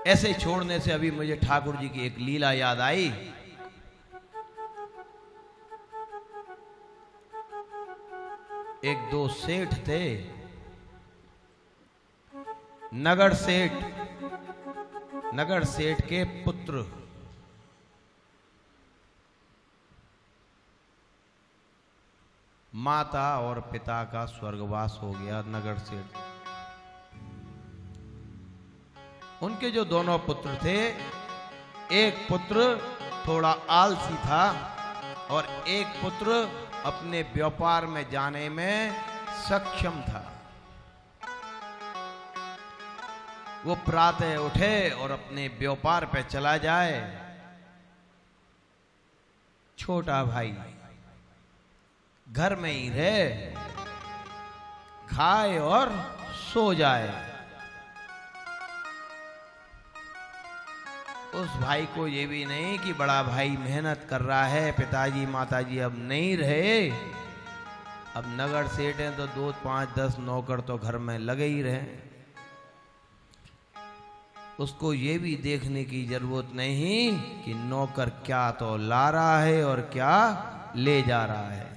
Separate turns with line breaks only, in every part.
ऐसे छोड़ने से अभी मुझे ठाकुर जी की एक लीला याद आई। एक दो सेठ थे, नगर सेठ के पुत्र माता और पिता का स्वर्गवास हो गया। नगर सेठ, उनके जो दोनों पुत्र थे, एक पुत्र थोड़ा आलसी था और एक पुत्र अपने व्यापार में जाने में सक्षम था। वो प्रातः उठे और अपने व्यापार पे चला जाए, छोटा भाई घर में ही रहे, खाए और सो जाए। उस भाई को ये भी नहीं कि बड़ा भाई मेहनत कर रहा है, पिताजी माताजी अब नहीं रहे, अब नगर सेठ हैं तो 2 5 10 नौकर तो घर में लगे ही रहे। उसको ये भी देखने की जरूरत नहीं कि नौकर क्या तो ला रहा है और क्या ले जा रहा है।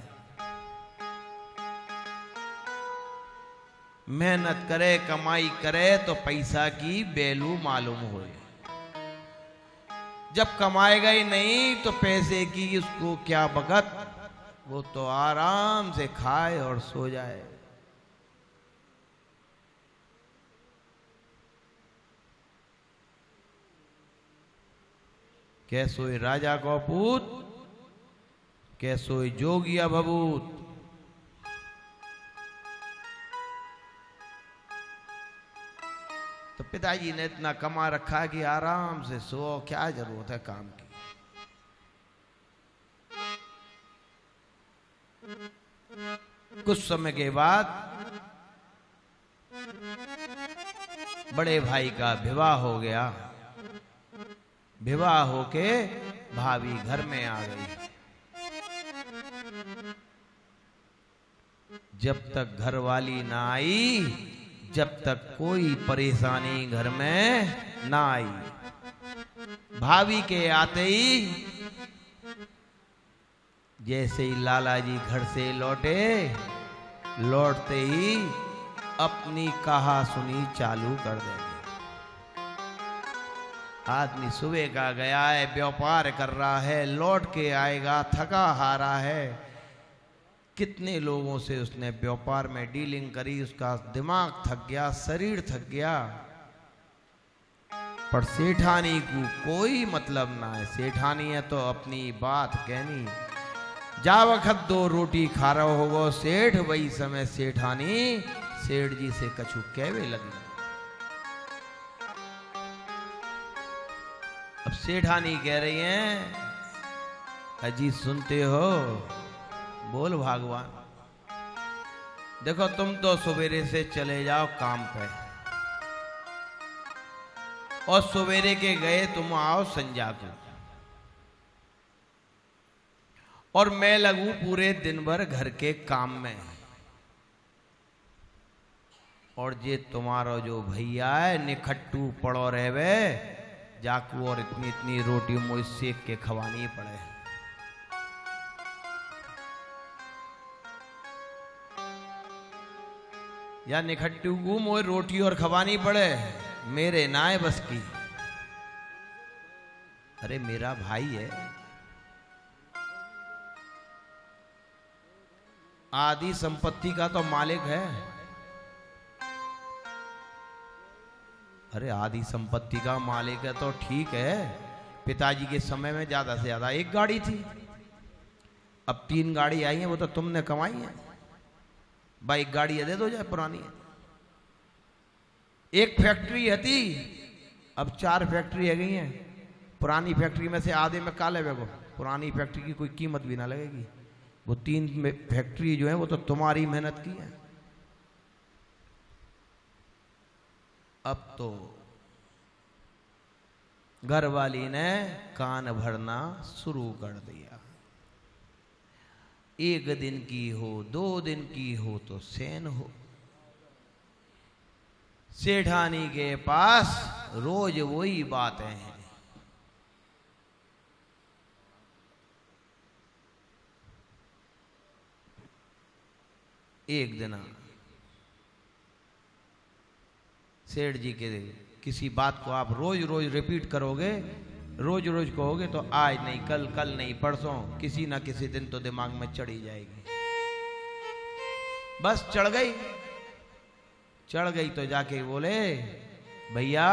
मेहनत करे, कमाई करे तो पैसा की वैल्यू मालूम हो। जब कमाएगा ही नहीं तो पैसे की उसको क्या बकत, वो तो आराम से खाए और सो जाए। कैसोई राजा को पूत, कैसोई जोगिया भभूत। तो पिताजी ने इतना कमा रखा कि आराम से सो, क्या जरूरत है काम की। कुछ समय के बाद बड़े भाई का विवाह हो गया। विवाह होके भाभी घर में आ गई। जब तक घरवाली ना आई, जब तक कोई परेशानी घर में ना आई। भाभी के आते ही, जैसे ही लाला जी घर से लौटे, लौटते ही अपनी कहा सुनी चालू कर देंगे। आदमी सुबह का गया है, व्यापार कर रहा है, लौट के आएगा थका हारा है। कितने लोगों से उसने व्यापार में डीलिंग करी, उसका दिमाग थक गया, शरीर थक गया, पर सेठानी को कोई मतलब ना है। सेठानी है तो अपनी बात कहनी। जा वक्त 2 रोटी खा रहा होगा सेठ, वही समय सेठानी सेठ जी से कछु कहवे लगी। अब सेठानी कह रही हैं, अजी सुनते हो? बोल भगवान। देखो तुम तो सवेरे से चले जाओ काम पे, और सवेरे के गए तुम आओ संजा को, और मैं लगूं पूरे दिन भर घर के काम में। और ये तुम्हारा जो भैया है निखट्टू पड़ो रहे, जाकू और इतनी इतनी रोटी मुझे सेक के खवानी पड़े। या निखट्टू को मोए रोटी और खवानी पड़े, मेरे नाय बस की। अरे मेरा भाई है, आदि संपत्ति का तो मालिक है। अरे आदि संपत्ति का मालिक है तो ठीक है। पिताजी के समय में ज्यादा से ज्यादा 1 गाड़ी थी, अब 3 गाड़ी आई है, वो तो तुमने कमाई है। भाई गाड़ी दे दो जाए पुरानी है। 1 फैक्ट्री थी, अब 4 फैक्ट्री है गई हैं। पुरानी फैक्ट्री में से आधे में काले बेगो, पुरानी फैक्ट्री की कोई कीमत भी ना लगेगी। वो 3 फैक्ट्री जो है वो तो तुम्हारी मेहनत की है। अब तो घरवाली ने कान भरना शुरू कर दिया। 1 दिन की हो, 2 दिन की हो तो सैन हो। सेठानी के पास रोज वही बातें हैं। एक दिन सेठ जी के किसी बात को आप रोज रोज रिपीट करोगे, रोज रोज कहोगे तो आज नहीं कल, कल नहीं परसों, किसी ना किसी दिन तो दिमाग में चढ़ी जाएगी। बस चढ़ गई तो जाके बोले, भैया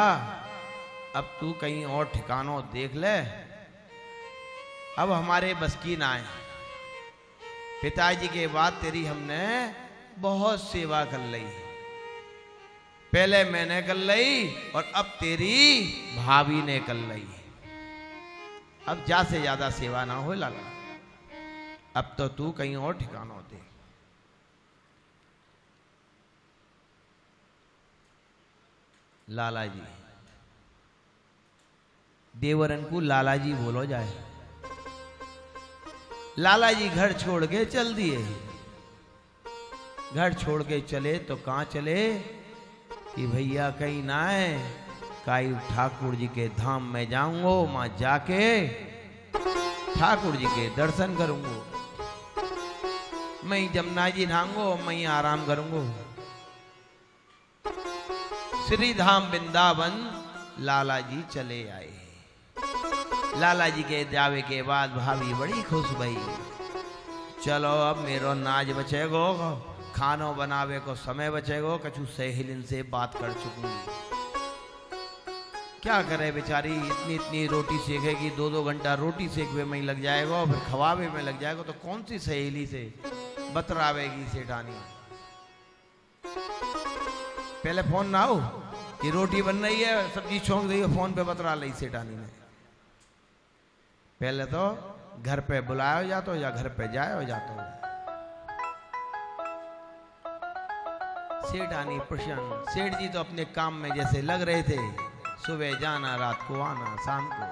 अब तू कहीं और ठिकानों देख ले, अब हमारे बस की ना है। पिताजी के बाद तेरी हमने बहुत सेवा कर ली, पहले मैंने कर ली और अब तेरी भाभी ने कर ली। अब जा से ज्यादा सेवा ना हो लाला, अब तो तू कहीं और ठिकाना दे। लाला जी, देवरन को लाला जी बोलो जाए। लाला जी घर छोड़ के चल दिए। घर छोड़ के चले तो कहां चले कि भैया कहीं ना है, काई ठाकुर जी के धाम में जाऊंगो, वहां जाके ठाकुर जी के दर्शन करूंगो, मैं जमुना जी नहाऊंगो, मैं आराम करूंगो। श्री धाम वृंदावन लाला जी चले आए। लाला जी के जावे के बाद भाभी बड़ी खुश भई, चलो अब मेरो नाज बचेगो, खानो बनावे को समय बचेगो, कछु सहेलिन से बात कर चुकूंगी। क्या करे बेचारी, इतनी इतनी रोटी सेकेगी, 2-2 घंटा रोटी सेकवे में ही लग जाएगा, फिर खवावे में लग जाएगा, तो कौन सी सहेली से बतरावेगी सेठानी। पहले फोन ना हो कि रोटी बन रही है, सब्जी छोंक रही है, फोन पे बतरा ली सेठानी ने। पहले तो घर पे बुलाया जाता या घर पे जाया जाता। सेठानी प्रसन्न, सेठ जी तो अपने काम में जैसे लग रहे थे, सुबह जाना, रात को आना, शाम को।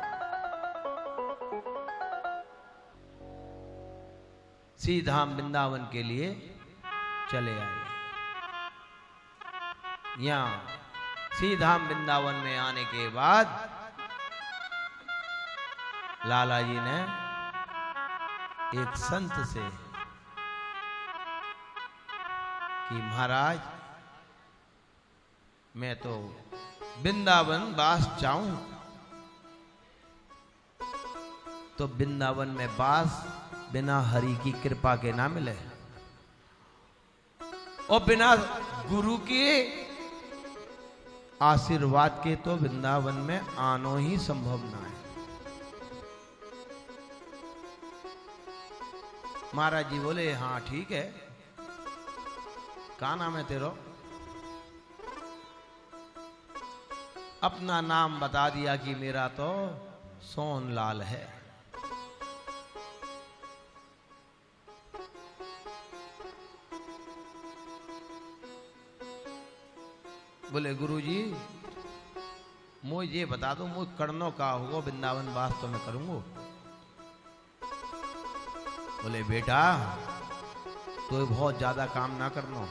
सीधाम वृंदावन के लिए चले आए। यहां सीधाम वृंदावन में आने के बाद लाला जी ने एक संत से कि महाराज मैं तो वृंदावन वास चाहूं, तो वृंदावन में वास बिना हरि की कृपा के ना मिले, और बिना गुरु के आशीर्वाद के तो वृंदावन में आनो ही संभव ना है। महाराज जी बोले, हाँ ठीक है, क्या नाम है तेरा? अपना नाम बता दिया कि मेरा तो सोनलाल है। बोले गुरुजी मुझे ये बता दो, मुझे करनो का होगा, वृंदावन वास तो मैं करूंगा। बोले बेटा तो बहुत ज्यादा काम ना करना,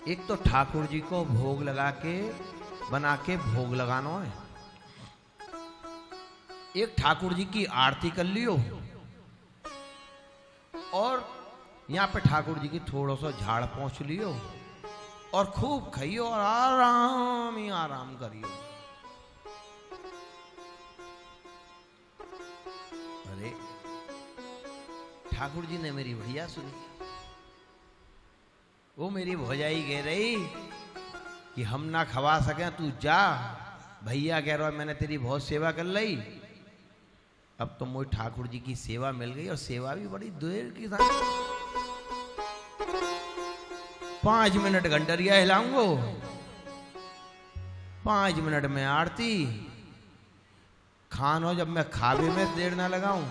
एक तो ठाकुर जी को भोग लगा के बना के भोग लगाना है, एक ठाकुर जी की आरती कर लियो, और यहाँ पे ठाकुर जी की थोड़ा सा झाड़ पहुंच लियो, और खूब खाइयो और आराम ही आराम करियो। अरे ठाकुर जी ने मेरी बढ़िया सुनी। वो मेरी भौजाई कह रही कि हम ना खवा सके, तू जा, भैया कह रहा है मैंने तेरी बहुत सेवा कर ली, अब तो मुझे ठाकुर जी की सेवा मिल गई, और सेवा भी बड़ी देर की था, 5 मिनट घंटरिया हिलाऊंगो, 5 मिनट में आरती, खानो जब मैं खावे में देर ना लगाऊं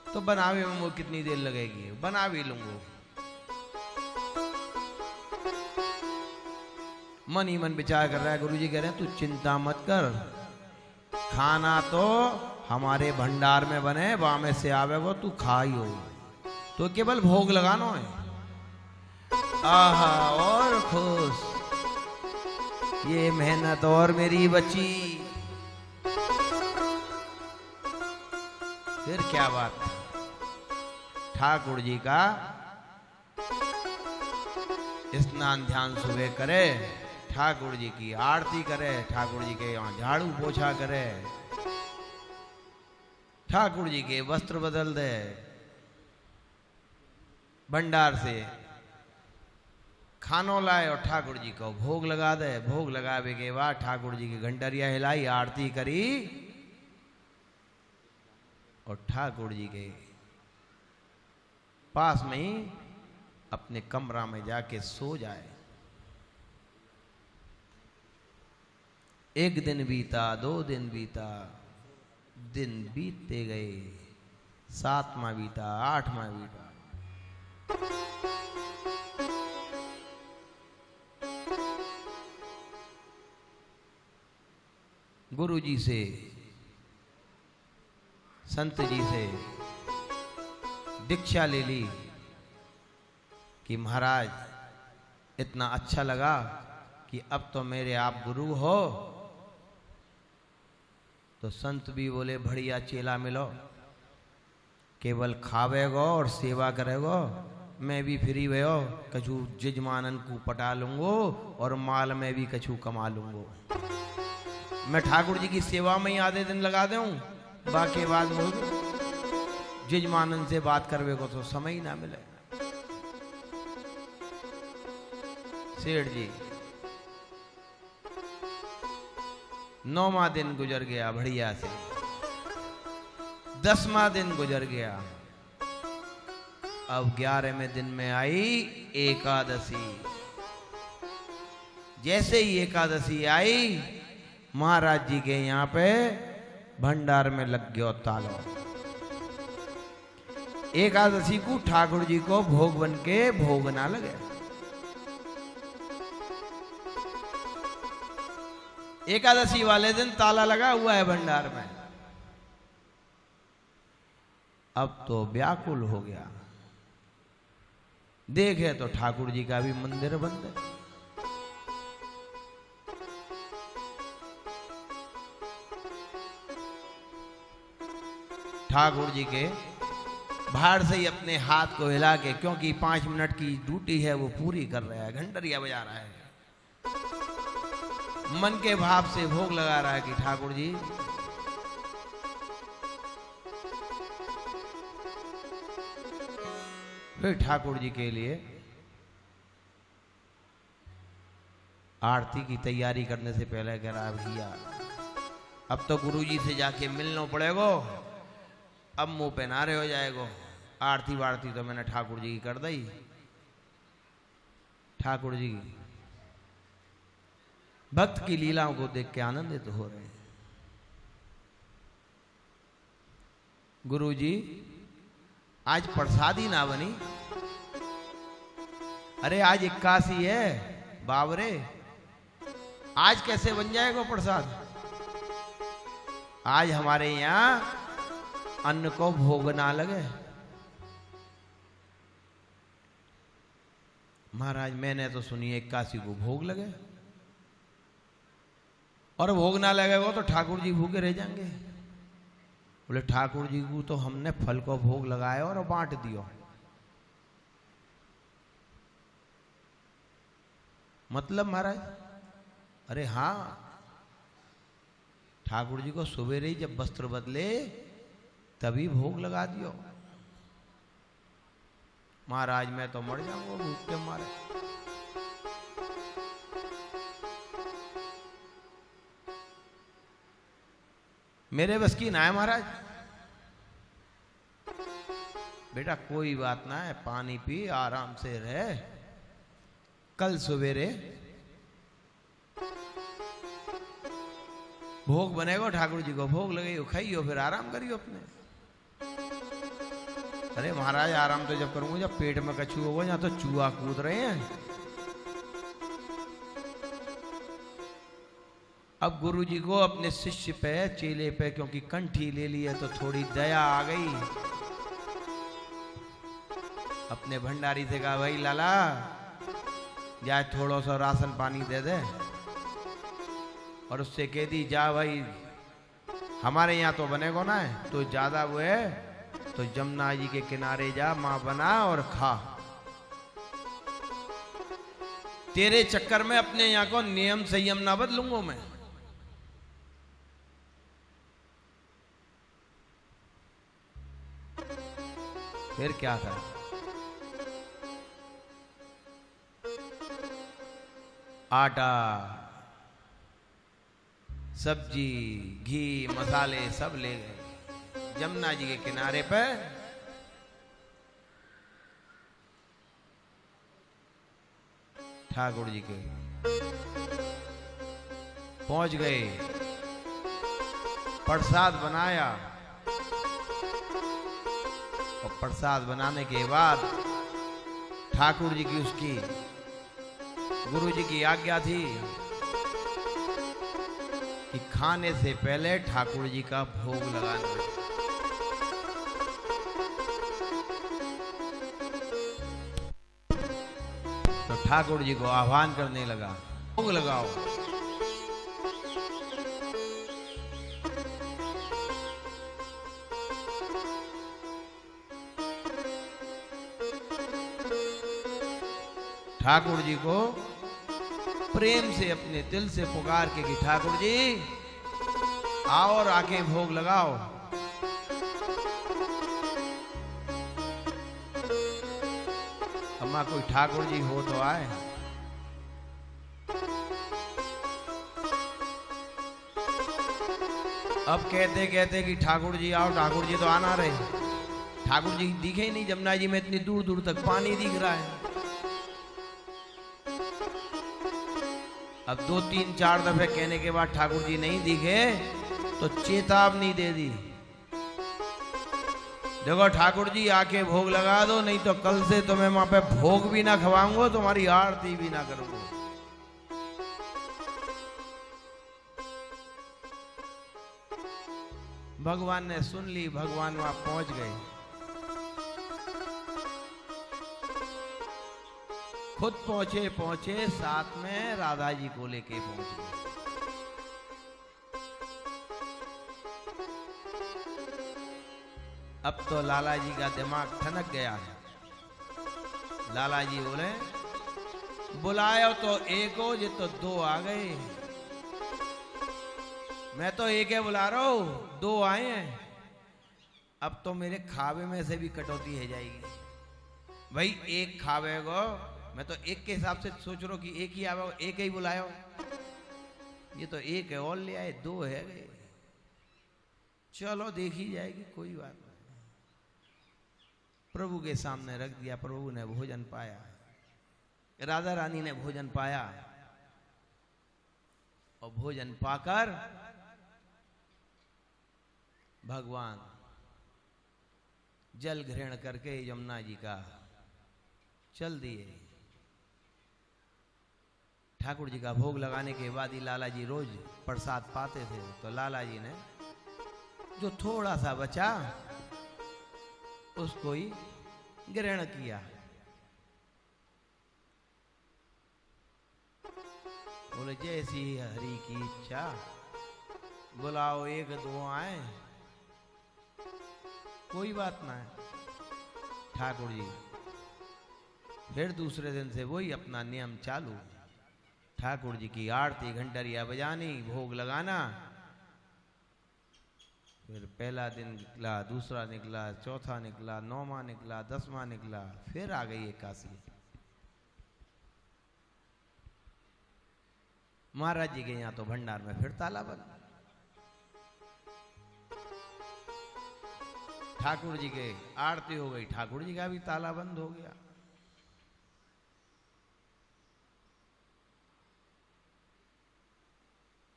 तो बनावे में मुझे कितनी देर लगेगी, बना भी लूंगो। मन ही मन विचार कर रहा है, गुरुजी कह रहे हैं तू चिंता मत कर, खाना तो हमारे भंडार में बने, वहां में से आवे वो तू खा ही हो, तो केवल भोग लगाना है। आहा और खुश ये मेहनत और मेरी बची। फिर क्या बात, ठाकुर जी का स्नान ध्यान सुबह करे, ठाकुर जी की आरती करे, ठाकुर जी के यहाँ झाड़ू पोछा करे, ठाकुर जी के वस्त्र बदल दे, भंडार से खानो लाए और ठाकुर जी को भोग लगा दे। भोग लगावे के बाद ठाकुर जी की घंटरिया हिलाई, आरती करी और ठाकुर जी के पास में ही अपने कमरा में जाके सो जाए। एक दिन बीता, 2 दिन बीता, दिन बीतते गए, 7वां बीता, 8वां बीता। गुरु जी से, संत जी से दीक्षा ले ली कि महाराज इतना अच्छा लगा कि अब तो मेरे आप गुरु हो। तो संत भी बोले बढ़िया चेला मिलो, केवल खावेगो और सेवा करेगो, मैं भी फ्री भयो, कछु जजमानन को पटा लूंगो और माल में भी कछु कमा लूंगो। मैं ठाकुर जी की सेवा में ही आधे दिन लगा दूं, बाकी बाद जजमानन से बात करवे को तो समय ही ना मिले। सेठ जी 9वां दिन गुजर गया बढ़िया से, 10वां दिन गुजर गया। अब 11वें दिन में आई एकादशी। जैसे ही एकादशी आई, महाराज जी के यहाँ पे भंडार में लग गया ताला। एकादशी को ठाकुर जी को भोग बन के भोग ना लगे। एकादशी वाले दिन ताला लगा हुआ है भंडार में। अब तो व्याकुल हो गया, देखे तो ठाकुर जी का भी मंदिर बंद है। ठाकुर जी के बाहर से ही अपने हाथ को हिला के, क्योंकि 5 मिनट की ड्यूटी है वो पूरी कर रहा है, घंटरिया बजा रहा है, मन के भाव से भोग लगा रहा है कि ठाकुर जी फिर ठाकुर जी के लिए आरती की तैयारी करने से पहले कह रहा भैया अब तो गुरु जी से जाके मिलना पड़ेगा, अब मुंह पे नारे हो जाएगा। आरती वारती तो मैंने ठाकुर जी की कर दी। ठाकुर जी भक्त की लीलाओं को देख के आनंदित हो रहे हैं। गुरु जी आज प्रसादी ना बनी, अरे आज 81 है बाबरे, आज कैसे बन जाएगा प्रसाद? आज हमारे यहां अन्न को भोग ना लगे। महाराज मैंने तो सुनी 81 को भोग लगे, और भोग ना लगेगा तो ठाकुर जी भूखे रह जाएंगे। बोले ठाकुर जी को तो हमने फल को भोग लगाया और बांट दियो। मतलब महाराज? अरे हाँ, ठाकुर जी को सवेरे ही जब वस्त्र बदले तभी भोग लगा दियो। महाराज मैं तो मर जाऊंगा भूख के मारे। मेरे बस की ना है महाराज। बेटा कोई बात ना है, पानी पी आराम से रहे, कल सवेरे भोग बनेगा, ठाकुर जी को भोग लगेगा, खाइयो फिर आराम करियो अपने। अरे महाराज आराम तो जब करूंगा जब पेट में कछू होगा, यहाँ तो चूहा कूद रहे हैं। अब गुरु जी को अपने शिष्य पे, चेले पे, क्योंकि कंठी ले ली है तो थोड़ी दया आ गई। अपने भंडारी से कहा भाई लाला जाए थोड़ा सा राशन पानी दे दे। और उससे कह दी जा भाई, हमारे यहाँ तो बनेगा ना है, तो ज्यादा वो है तो जमुना जी के किनारे जा, मां बना और खा। तेरे चक्कर में अपने यहाँ को नियम संयम ना बदलूंगा मैं। फिर क्या था, आटा, सब्जी, घी, मसाले सब ले गए जमुना जी के किनारे पे। ठाकुर जी के पहुंच गए, प्रसाद बनाया और प्रसाद बनाने के बाद ठाकुर जी की, उसकी गुरु जी की आज्ञा थी कि खाने से पहले ठाकुर जी का भोग लगाना है। तो ठाकुर जी को आह्वान करने लगा, भोग लगाओ। ठाकुर जी को प्रेम से अपने दिल से पुकार के कि ठाकुर जी आओ और आके भोग लगाओ। अम्मा कोई ठाकुर जी हो तो आए। अब कहते कहते कि ठाकुर जी आओ, ठाकुर जी तो आना रहे। ठाकुर जी दिखे ही नहीं, जमुना जी में इतनी दूर दूर तक पानी दिख रहा है। अब 2 3 4 दफे कहने के बाद ठाकुर जी नहीं दिखे तो चेतावनी दे दी, देखो ठाकुर जी आके भोग लगा दो, नहीं तो कल से तुम्हें वहां पे भोग भी ना खवाऊंगा, तुम्हारी आरती भी ना करूंगा। भगवान ने सुन ली, भगवान वहां पहुंच गए। खुद पहुंचे, साथ में राधा जी को लेके पहुंच गए। अब तो लाला जी का दिमाग ठनक गया है। लाला जी बोले, बुलायो तो एक हो, ये तो 2 आ गए। मैं तो एक है बुला रहा हूं, 2 आए हैं। अब तो मेरे खावे में से भी कटौती है जाएगी। भाई एक खावे को मैं तो एक के हिसाब से सोच रहा हूं कि एक ही आवे, एक ही बुलायो। ये तो एक है और ले आए, 2 है गए। चलो देखी जाएगी, कोई बात नहीं। प्रभु के सामने रख दिया, प्रभु ने भोजन पाया, राधा रानी ने भोजन पाया और भोजन पाकर भगवान जल ग्रहण करके यमुना जी का चल दिए। ठाकुर जी का भोग लगाने के बाद ही लाला जी रोज प्रसाद पाते थे, तो लाला जी ने जो थोड़ा सा बचा उसको ही ग्रहण किया। बोले जैसी हरि की इच्छा, बुलाओ 1 2 आए, कोई बात ना है। ठाकुर जी फिर दूसरे दिन से वही अपना नियम चालू, ठाकुर जी की आरती, घंटरिया बजानी, भोग लगाना। फिर पहला दिन निकला, दूसरा निकला, चौथा निकला, 9वां निकला, 10वां निकला, फिर आ गई एकादशी। महाराज जी के यहां तो भंडार में फिर ताला बंद। ठाकुर जी के आरती हो गई, ठाकुर जी का भी ताला बंद हो गया।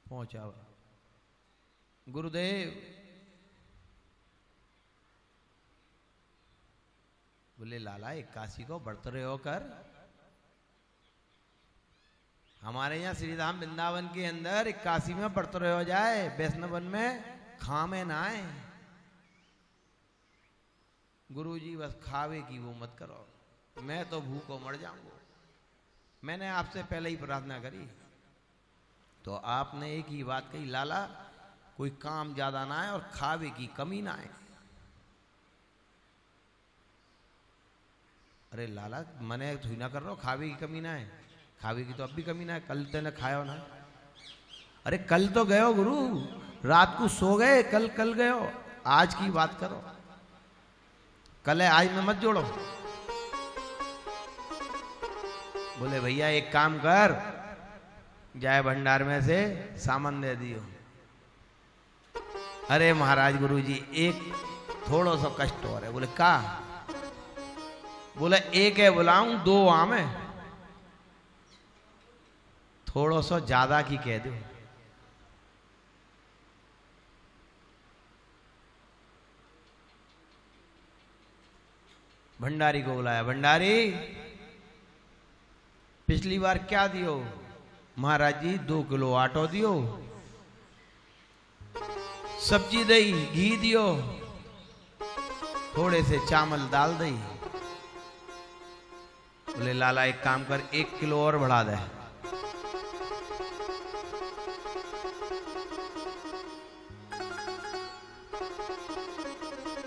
पहुंचा गुरुदेव, बोले लाला एकादशी को व्रत रहे होकर हमारे यहाँ श्री धाम वृंदावन के अंदर 81 में व्रत रहे हो जाए, वैष्णवन में खामे ना आए। गुरु जी बस खावे की वो मत करो, मैं तो भूखों मर जाऊंगा। मैंने आपसे पहले ही प्रार्थना करी, तो आपने एक ही बात कही, लाला कोई काम ज्यादा ना है और खावे की कमी ना है। अरे लाला मने थोड़ी ना कर रहा हूं, खावे की कमी ना है, खावे की तो अब भी कमी ना है, कल तेने खाया हो ना। अरे कल तो गए हो गुरु, रात को सो गए, कल गए हो, आज की बात करो, कल है आज में मत जोड़ो। बोले भैया एक काम कर, जाए भंडार में से सामान दे दियो। अरे महाराज गुरुजी एक थोड़ा सा कष्ट हो रहा है। बोले का? बोले एक है बुलाऊं, दो आम है, थोड़ा सा ज्यादा की कह दो। भंडारी को बुलाया, भंडारी पिछली बार क्या दियो? महाराज जी 2 किलो आटो दियो, सब्जी दई, घी दियो, थोड़े से चावल दाल दई। बोले लाला एक काम कर, 1 किलो और बढ़ा दे।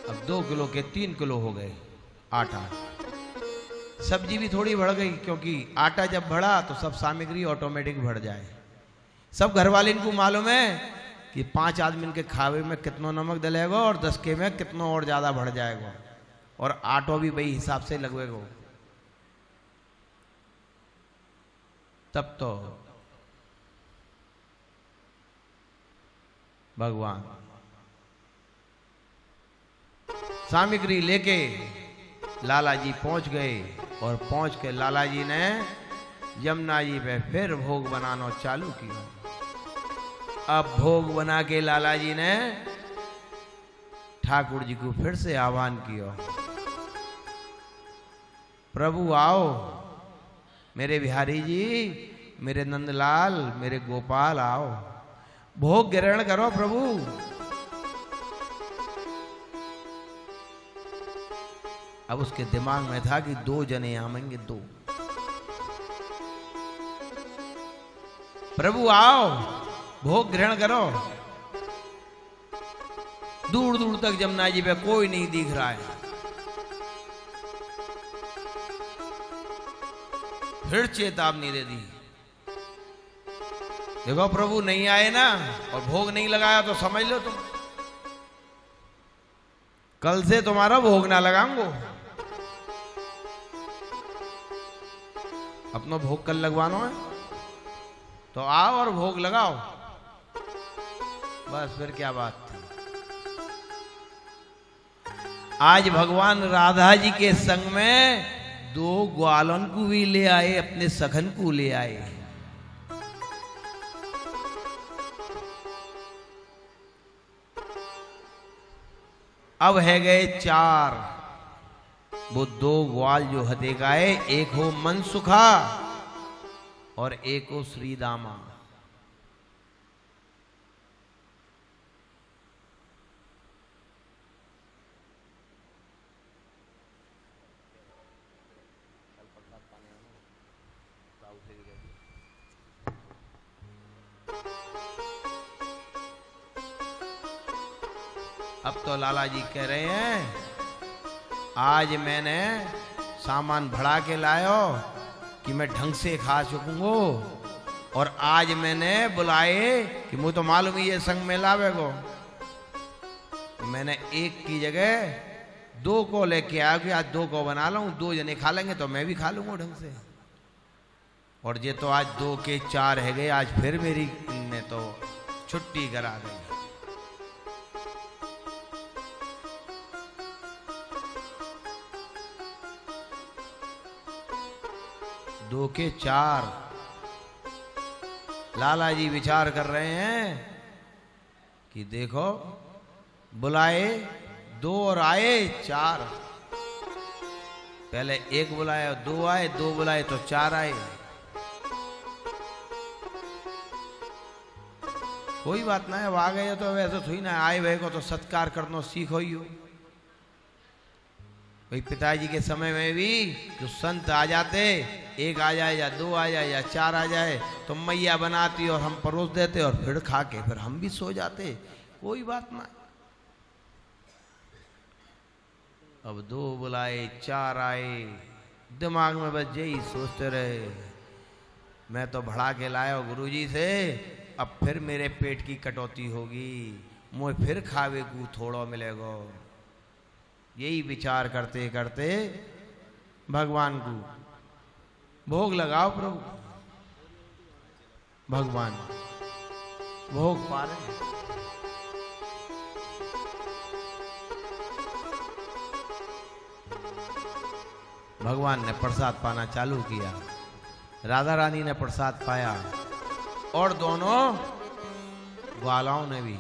अब 2 किलो के 3 किलो हो गए आटा। सब्जी भी थोड़ी बढ़ गई, क्योंकि आटा जब बढ़ा तो सब सामग्री ऑटोमेटिक बढ़ जाए। सब घर वाले इनको मालूम है कि 5 आदमी के खावे में कितना नमक डलेगा और 10 के में कितना और ज्यादा बढ़ जाएगा, और आटो भी वही हिसाब से लगवेगा। तब तो भगवान सामग्री लेके लाला जी पहुंच गए, और पहुंच के लाला जी ने यमुना जी पे फिर भोग बनाना चालू किया। अब भोग बना के लाला जी ने ठाकुर जी को फिर से आह्वान किया, प्रभु आओ, मेरे बिहारी जी, मेरे नंदलाल, मेरे गोपाल आओ, भोग ग्रहण करो प्रभु। अब उसके दिमाग में था कि 2 जने आवेंगे, 2। प्रभु आओ, भोग ग्रहण करो। दूर दूर तक जमुना जी पे कोई नहीं दिख रहा है। फिर चेतावनी दे दी, देखो प्रभु नहीं आए ना और भोग नहीं लगाया तो समझ लो तुम, कल से तुम्हारा भोग ना लगाऊंगा। अपना भोग कल लगवाना है तो आओ और भोग लगाओ, बस फिर क्या बात थी। आज भगवान राधा जी के संग में 2 ग्वालन को भी ले आए, अपने सखन को ले आए। अब है गए 4। वो 2 ग्वाल जो हते गाए, एक हो मनसुखा और एक हो श्रीदामा। अब तो लाला जी कह रहे हैं, आज मैंने सामान बढ़ा के लायो कि मैं ढंग से खा सकूंगो, और आज मैंने बुलाए कि मुझे तो मालूम ही ये संग में लावेगो, मैंने 1 की जगह 2 को लेके आया कि आज 2 को बना लूं, 2 जने खा लेंगे तो मैं भी खा लूंगा ढंग से। और ये तो आज 2 के 4 है गए, आज फिर मेरी ने तो छुट्टी करा दी। दो के 4। लाला जी विचार कर रहे हैं कि देखो बुलाए 2 और आए 4, पहले 1 बुलाया 2 आए, 2 बुलाए तो 4 आए। कोई बात ना है, अब आ गए तो वैसे थोड़ी ना, आए हुए को तो सत्कार करना सीखो ही हो। भाई पिताजी के समय में भी जो संत आ जाते एक आ जाए या दो आ जाए या चार आ जाए तो मैया बनाती और हम परोस देते और फिर खा के फिर हम भी सो जाते, कोई बात ना। अब दो बुलाए, चार आए, दिमाग में बस यही सोचते रहे, मैं तो बढ़ा के लाया गुरुजी से, अब फिर मेरे पेट की कटौती होगी, मुझे फिर खावे को थोड़ा मिलेगा। यही विचार करते करते भगवान को भोग लगाओ। प्रभु भगवान भोग पा रहे हैं। भगवान ने प्रसाद पाना चालू किया, राधा रानी ने प्रसाद पाया और दोनों ग्वालाओं ने भी,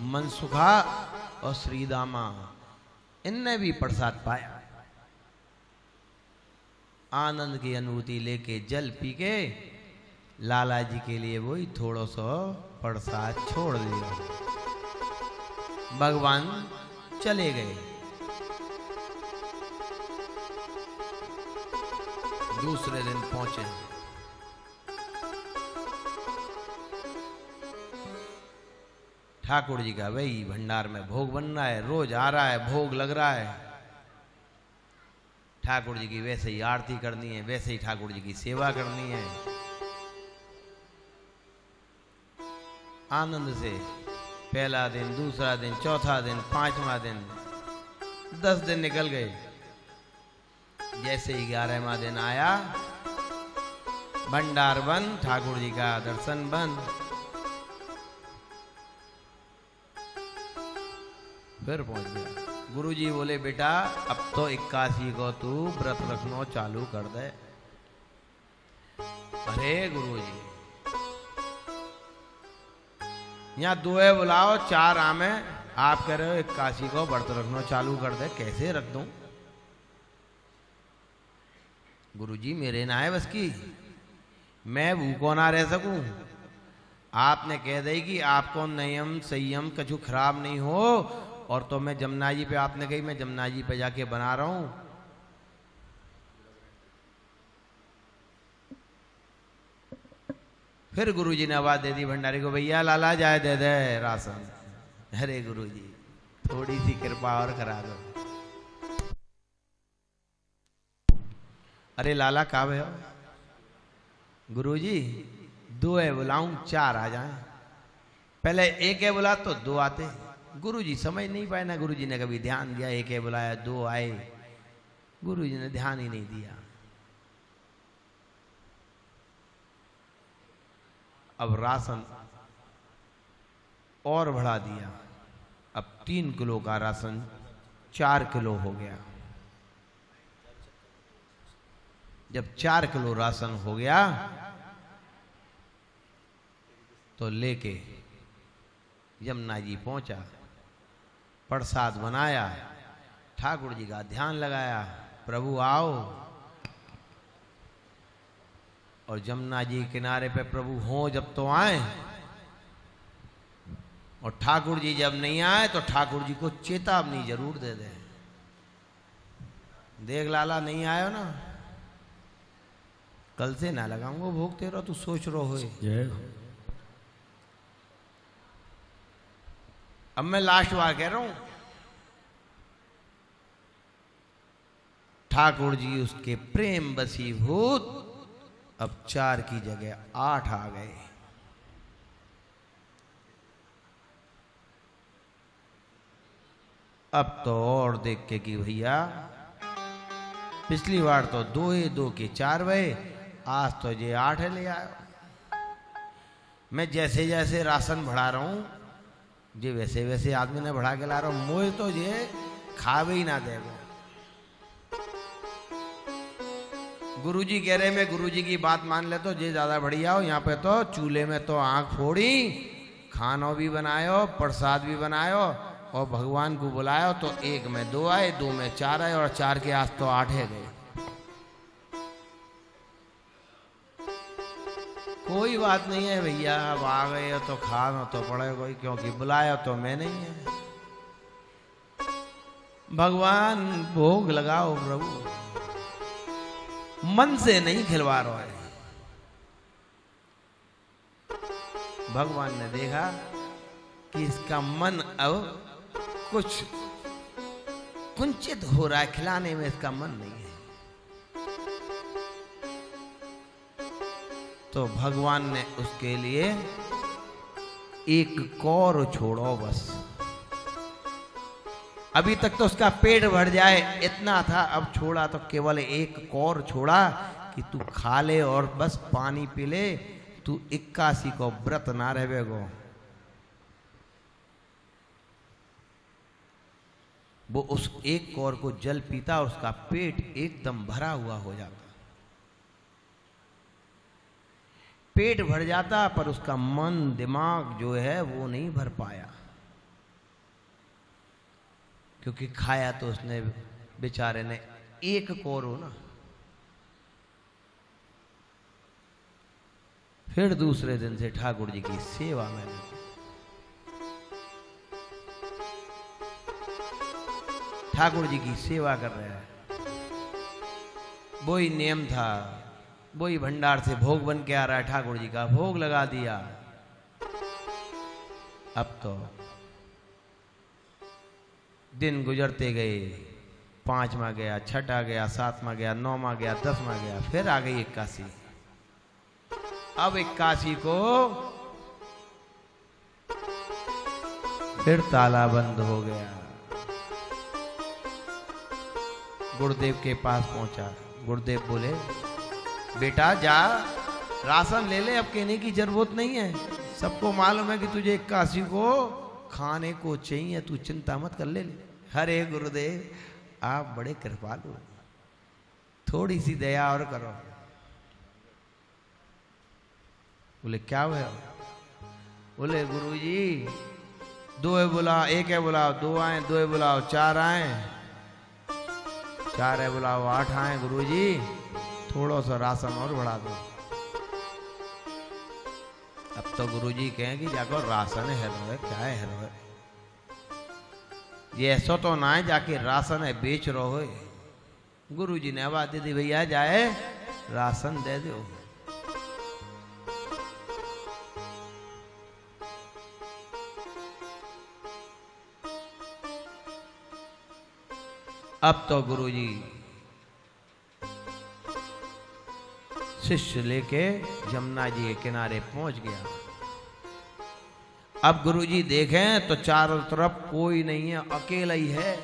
मनसुखा और श्रीदामा, इनने भी प्रसाद पाया। आनंद की अनुभूति लेके जल पी के लाला जी के लिए वही थोड़ा सा प्रसाद छोड़ दिया। भगवान चले गए। दूसरे दिन पहुंचे, ठाकुर जी का वही भंडार में भोग बन रहा है, रोज आ रहा है, भोग लग रहा है। ठाकुर जी की वैसे ही आरती करनी है, वैसे ही ठाकुर जी की सेवा करनी है। आनंद से पहला दिन, दूसरा दिन, चौथा दिन, पांचवा दिन, 10 दिन निकल गए। जैसे ही 11वां दिन आया, भंडार बंद, ठाकुर जी का दर्शन बंद। फिर पहुंच गया। गुरुजी बोले बेटा अब तो 81 को तू व्रत रखना चालू कर दे। अरे गुरुजी यहाँ 2 बुलाओ, 4 आमे, आप कह रहे हो 81 को व्रत रखना चालू कर दे, कैसे रख दूं? गुरुजी मेरे ना है बस की, मैं भूखो ना रह सकूं। आपने कह दी कि आपको नियम संयम कछु खराब नहीं हो, और तो मैं जमुना जी पे, आपने कही मैं जमुना जी पे जाके बना रहा हूं। फिर गुरुजी ने आवाज दे दी भंडारी को, भैया लाला जाए दे दे राशन। अरे गुरुजी थोड़ी सी कृपा और करा दो। अरे लाला कहाँ हो? गुरुजी 2 बुलाऊं, 4 आ जाएं। पहले 1 बुला तो 2 आते। गुरुजी समझ नहीं पाए ना, गुरुजी ने कभी ध्यान दिया, 1 बुलाया 2 आए, गुरुजी ने ध्यान ही नहीं दिया। अब राशन और बढ़ा दिया, अब 3 किलो का राशन 4 किलो हो गया। जब 4 किलो राशन हो गया तो लेके यमुना जी पहुंचा, प्रसाद बनाया, ठाकुर जी का ध्यान लगाया, प्रभु आओ। और यमुना जी किनारे पे प्रभु हो जब तो आए, और ठाकुर जी जब नहीं आए तो ठाकुर जी को चेतावनी जरूर दे दे, देख लाला नहीं आयो ना, कल से ना लगाऊंगा भोग तेरा, तू सोच रो हो। अब मैं लास्ट बार कह रहा हूं, ठाकुर जी उसके प्रेम बसीभूत अब 4 की जगह 8 आ गए। अब तो और देख के कि भैया पिछली बार तो 2 के 4 बजे, आज तो ये 8 ले आयो। मैं जैसे जैसे राशन बढ़ा रहा हूं, जे वैसे वैसे आदमी ने बढ़ा के ला रहा हूं, मुझे तो ये खावे ही ना देगा। गुरुजी कह रहे मैं गुरुजी की बात मान ले तो ये ज्यादा बढ़िया हो। यहाँ पे तो चूल्हे में तो आंख फोड़ी, खाना भी बनायो, प्रसाद भी बनायो, और भगवान को बुलायो तो 1 में 2 आए, 2 में 4 आए, और 4 के आज तो 8 गए। कोई बात नहीं है भैया, अब आ गए हो तो खाना तो पड़ेगा ही, क्योंकि बुलाया तो मैं नहीं है। भगवान भोग लगाओ प्रभु। मन से नहीं खिलवा रहा है। भगवान ने देखा कि इसका मन अब कुछ कुंचित हो रहा है, खिलाने में इसका मन नहीं है। तो भगवान ने उसके लिए एक कौर छोड़ो बस। अभी तक तो उसका पेट भर जाए इतना था, अब छोड़ा तो केवल एक कौर छोड़ा कि तू खा ले और बस पानी पी ले, तू 81 को व्रत ना रहेगो। वो उस एक कौर को जल पीता, उसका पेट एकदम भरा हुआ हो जाता। पेट भर जाता पर उसका मन दिमाग जो है वो नहीं भर पाया, क्योंकि खाया तो उसने बेचारे ने एक कौर हो ना। फिर दूसरे दिन से ठाकुर जी की सेवा में ठाकुर जी की सेवा कर रहे हैं। वही नियम था, वही भंडार से भोग बन के आ रहा है, ठाकुर जी का भोग लगा दिया। अब तो दिन गुजरते गए, 5वां गया, 6वां गया, 7वां गया, 9वां गया, 10वां गया, फिर आ गई 81। अब 81 को फिर ताला बंद हो गया। गुरुदेव के पास पहुंचा। गुरुदेव बोले, बेटा जा राशन ले ले, अब कहने की जरूरत नहीं है, सबको मालूम है कि तुझे 81 को खाने को चाहिए, तू चिंता मत कर ले। हरे गुरुदेव, आप बड़े कृपालु, थोड़ी सी दया और करो। बोले क्या हुआ? बोले गुरुजी, 2 है बुलाओ, 1 है बुलाओ, 2 आए, 2 है बुलाओ, 4 आए, 4 है बुलाओ, 8 आए। गुरुजी थोड़ा सा राशन और बढ़ा दो। अब तो गुरुजी कहें कि जाकर राशन है रो, क्या है रो, ये ऐसा तो ना है जाके राशन है बेच रहो है। गुरुजी ने आवाज दे दी, भैया जाए राशन दे दो। अब तो गुरुजी शिष्य लेके जमुना जी के किनारे पहुंच गया। अब गुरुजी देखें तो चारों तरफ कोई नहीं है, अकेला ही है।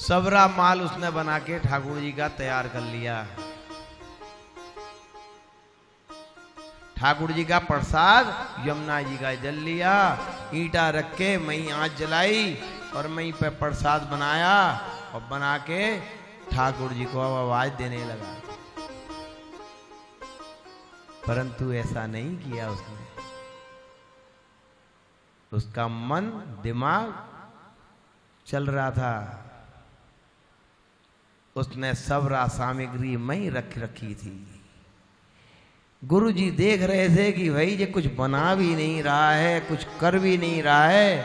सबरा माल उसने बना के ठाकुर जी का तैयार कर लिया। ठाकुर जी का प्रसाद यमुना जी का जल लिया, ईंटा रख के मई आंच जलाई और मई पे प्रसाद बनाया और बना के ठाकुर जी को आवाज देने लगा। परंतु ऐसा नहीं किया उसने। उसका मन दिमाग चल रहा था, उसने सबरा सामग्री मई रख रखी थी। गुरुजी देख रहे थे कि भाई ये कुछ बना भी नहीं रहा है, कुछ कर भी नहीं रहा है,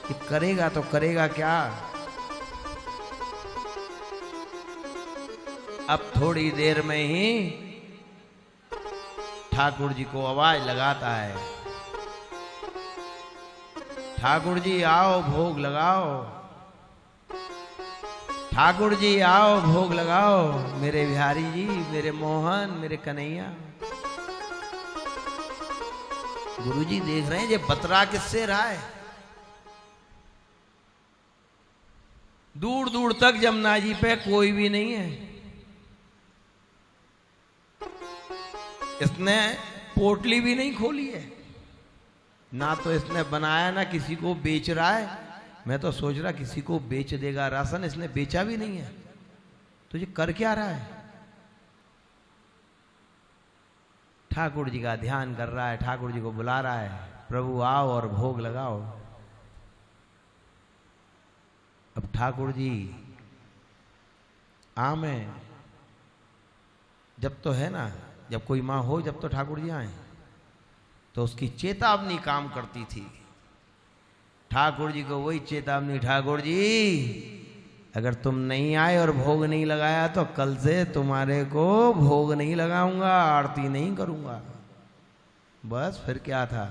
कि करेगा तो करेगा क्या। अब थोड़ी देर में ही ठाकुर जी को आवाज लगाता है, ठाकुर जी आओ भोग लगाओ, ठाकुर जी आओ भोग लगाओ, मेरे बिहारी जी, मेरे मोहन, मेरे कन्हैया। गुरुजी देख रहे हैं ये बतरा किससे रहा है। दूर दूर तक जमुना जी पे कोई भी नहीं है। इसने पोटली भी नहीं खोली है, ना तो इसने बनाया ना किसी को बेच रहा है। मैं तो सोच रहा किसी को बेच देगा राशन, इसने बेचा भी नहीं है। तो ये कर क्या रहा है? ठाकुर जी का ध्यान कर रहा है, ठाकुर जी को बुला रहा है, प्रभु आओ और भोग लगाओ। अब ठाकुर जी में जब तो है ना, जब कोई माँ हो जब तो ठाकुर जी आए, तो उसकी चेतावनी काम करती थी। ठाकुर जी को वही चेतावनी, ठाकुर जी अगर तुम नहीं आए और भोग नहीं लगाया तो कल से तुम्हारे को भोग नहीं लगाऊंगा, आरती नहीं करूंगा। बस फिर क्या था,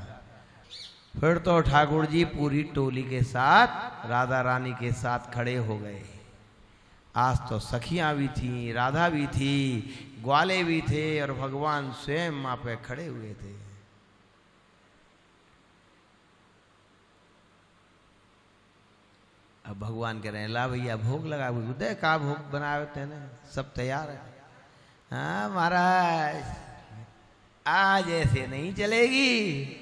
फिर तो ठाकुर जी पूरी टोली के साथ राधा रानी के साथ खड़े हो गए। आज तो सखियां भी थी, राधा भी थी, ग्वाले भी थे और भगवान स्वयं वहां पे खड़े हुए थे। अब भगवान कह रहे हैं ला भैया भोग लगा, उदय का भोग बनाए तेने, सब तैयार है। हाँ महाराज आज ऐसे नहीं चलेगी,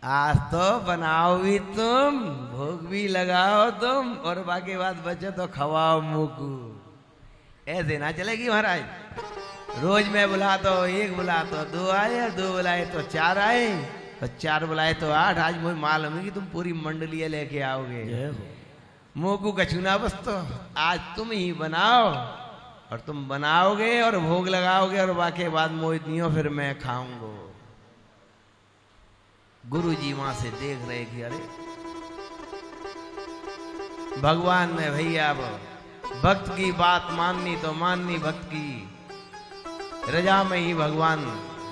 आज तो बनाओ भी तुम, भोग भी लगाओ तुम, और बाकी बात बचे तो खवाओ मुकू। ऐसे ना चलेगी महाराज, रोज मैं बुला तो एक बुला तो दो आए, दो बुलाए तो चार आए, तो चार बुलाए तो आठ। आज मुझे मालूम है कि तुम पूरी मंडली लेके आओगे। मोकू कछुना बस तो आज तुम ही बनाओ, और तुम बनाओगे और भोग लगाओगे, और बाकी बाद मोहितनियों फिर मैं खाऊंगा। गुरु जी वहां से देख रहे कि अरे भगवान ने भैया अब भक्त की बात माननी तो माननी, भक्त की रजा में ही भगवान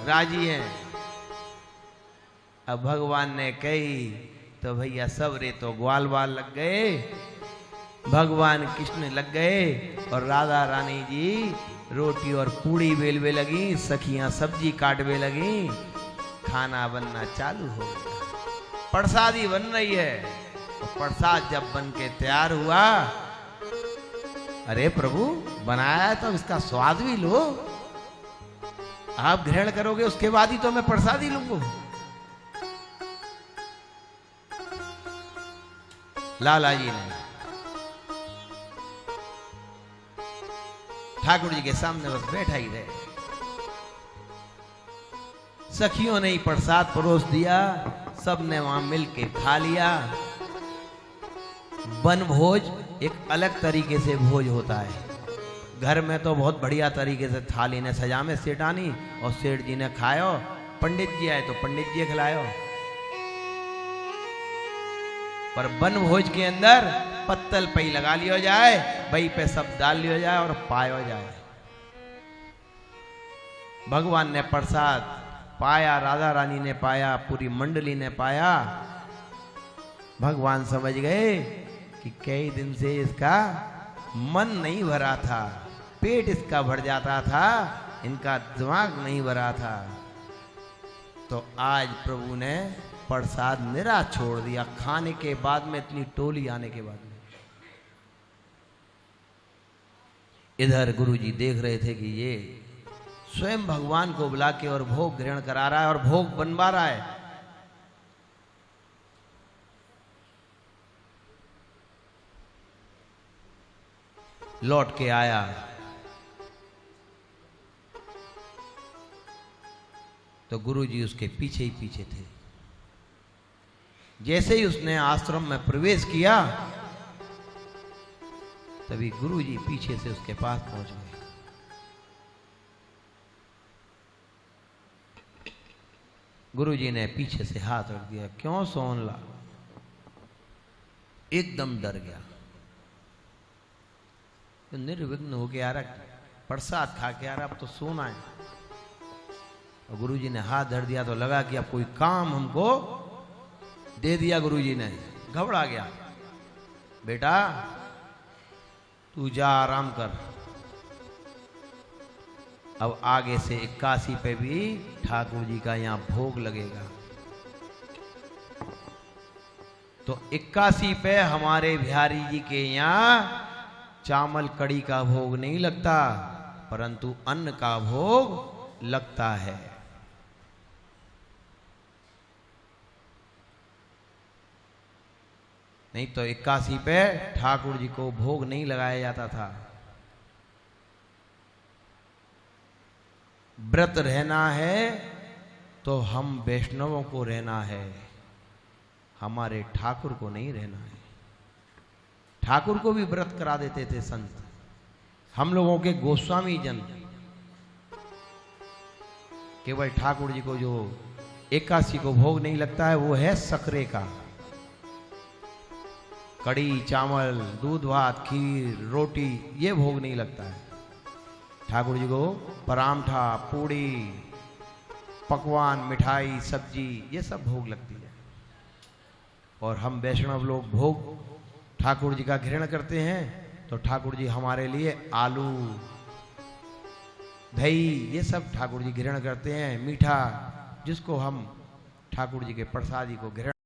राजी हैं। अब भगवान ने कही तो भैया सब रे तो ग्वाल बाल लग गए, भगवान कृष्ण लग गए, और राधा रानी जी रोटी और पूड़ी बेलवे लगी, सखियां सब्जी काटवे लगी, खाना बनना चालू हो गया। प्रसादी बन रही है, तो प्रसाद जब बन के तैयार हुआ, अरे प्रभु बनाया है तो इसका स्वाद भी लो, आप ग्रहण करोगे उसके बाद ही तो मैं प्रसादी लूंगा। लाला जी ने ठाकुर जी के सामने बस बैठा ही रहे। सखियों ने ही प्रसाद परोस दिया, सबने वहां मिलके खा लिया। वन भोज एक अलग तरीके से भोज होता है। घर में तो बहुत बढ़िया तरीके से थाली ने सजा में सेठानी, और सेठ जी ने खायो, पंडित जी आए तो पंडित जी खिलायो। पर वन भोज के अंदर पत्तल पे लगा लियो जाए, वही पे सब डाल लियो जाए और पायो जाए। भगवान ने प्रसाद पाया, राधा रानी ने पाया, पूरी मंडली ने पाया। भगवान समझ गए कि कई दिन से इसका मन नहीं भरा था, पेट इसका भर जाता था, इनका दिमाग नहीं भरा था। तो आज प्रभु ने प्रसाद निरा छोड़ दिया, खाने के बाद में, इतनी टोली आने के बाद में। इधर गुरुजी देख रहे थे कि ये स्वयं भगवान को बुला के और भोग ग्रहण करा रहा है और भोग बनवा रहा है। लौट के आया, तो गुरुजी उसके पीछे ही पीछे थे। जैसे ही उसने आश्रम में प्रवेश किया, तभी गुरुजी पीछे से उसके पास पहुंच गए। गुरुजी ने पीछे से हाथ रख दिया, क्यों सोनला? एकदम डर गया, तो निर्विघ्न हो गया, प्रसाद खा के यार अब तो सोना है। और गुरुजी ने हाथ धर दिया तो लगा कि अब कोई काम हमको दे दिया गुरुजी ने। घबरा गया, बेटा तू जा आराम कर, अब आगे से 81 पे भी ठाकुर जी का यहां भोग लगेगा। तो 81 पे हमारे बिहारी जी के यहां चावल कड़ी का भोग नहीं लगता, परंतु अन्न का भोग लगता है। नहीं तो 81 पे ठाकुर जी को भोग नहीं लगाया जाता था। व्रत रहना है तो हम वैष्णवों को रहना है, हमारे ठाकुर को नहीं रहना है। ठाकुर को भी व्रत करा देते थे संत। हम लोगों के गोस्वामी जन केवल ठाकुर जी को जो 81 को भोग नहीं लगता है वो है सकरे का। कड़ी चावल, दूध भात, खीर, रोटी, ये भोग नहीं लगता है। ठाकुर जी को परांठा, पूड़ी, पकवान, मिठाई, सब्जी, ये सब भोग लगती है। और हम वैष्णव लोग भोग ठाकुर जी का ग्रहण करते हैं तो ठाकुर जी हमारे लिए आलू, दही, ये सब ठाकुर जी ग्रहण करते हैं। मीठा जिसको हम ठाकुर जी के प्रसादी को ग्रहण